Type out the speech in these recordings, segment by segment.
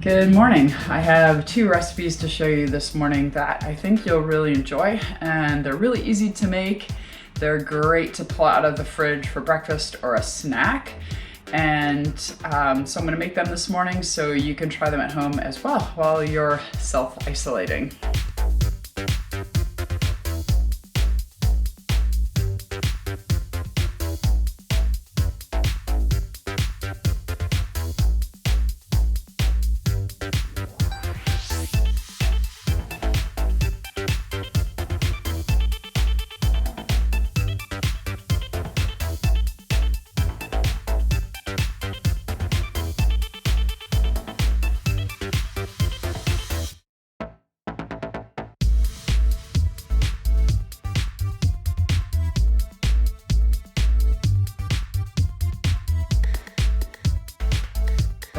Good morning. I have two recipes to show you this morning that I think you'll really enjoy, and they're really easy to make. They're great to pull out of the fridge for breakfast or a snack. And so I'm gonna make them this morning so you can try them at home as well while you're self-isolating.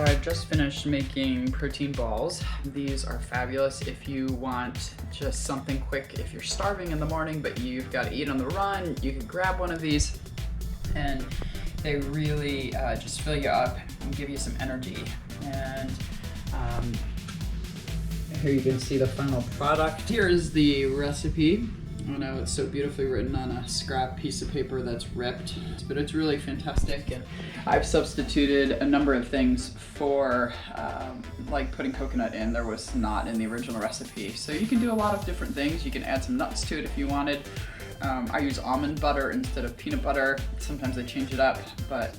I've just finished making protein balls. These are fabulous if you want just something quick. If you're starving in the morning but you've got to eat on the run, you can grab one of these and they really just fill you up and give you some energy. And here you can see the final product. Here is the recipe. I know it's so beautifully written on a scrap piece of paper that's ripped, but it's really fantastic. And I've substituted a number of things for like putting coconut in. There was not in the original recipe. So you can do a lot of different things. You can add some nuts to it if you wanted. I use almond butter instead of peanut butter. Sometimes I change it up, but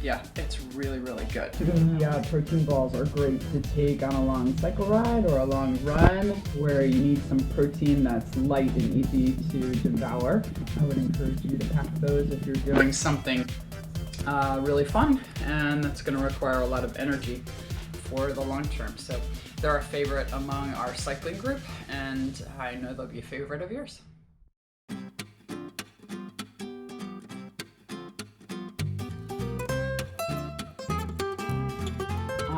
yeah, it's really, really good. The protein balls are great to take on a long cycle ride or a long run where you need some protein that's light and easy to devour. I would encourage you to pack those if you're doing something really fun and that's going to require a lot of energy for the long term. So they're a favorite among our cycling group, and I know they'll be a favorite of yours.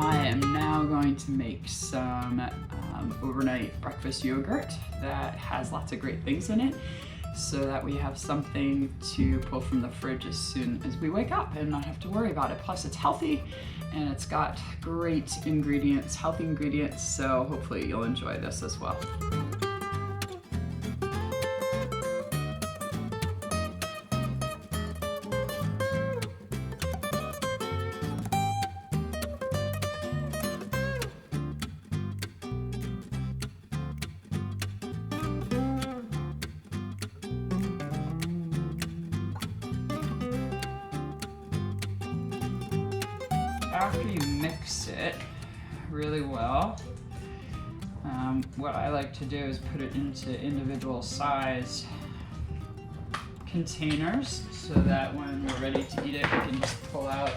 I am now going to make some overnight breakfast yogurt that has lots of great things in it so that we have something to pull from the fridge as soon as we wake up and not have to worry about it. Plus it's healthy and it's got great ingredients, healthy ingredients, so hopefully you'll enjoy this as well. After you mix it really well, what I like to do is put it into individual size containers so that when we're ready to eat it, we can just pull out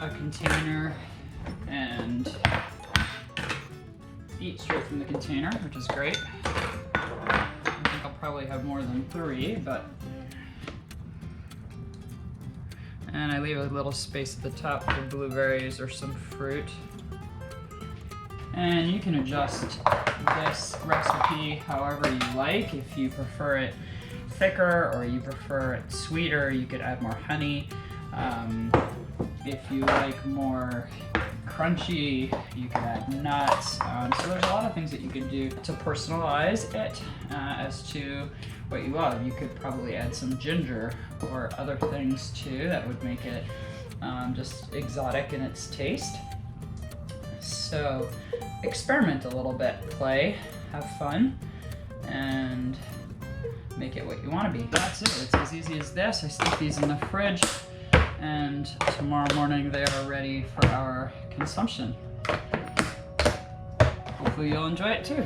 a container and eat straight from the container, which is great. I think I'll probably have more than 3, but and I leave a little space at the top for blueberries or some fruit. And you can adjust this recipe however you like. If you prefer it thicker or you prefer it sweeter, you could add more honey. If you like more crunchy, you can add nuts. So there's a lot of things that you can do to personalize it as to what you love. You could probably add some ginger or other things too that would make it just exotic in its taste. So experiment a little bit, play, have fun, and make it what you want to be. That's it. It's as easy as this. I stick these in the fridge and tomorrow morning they are ready for our consumption. Hopefully you'll enjoy it too.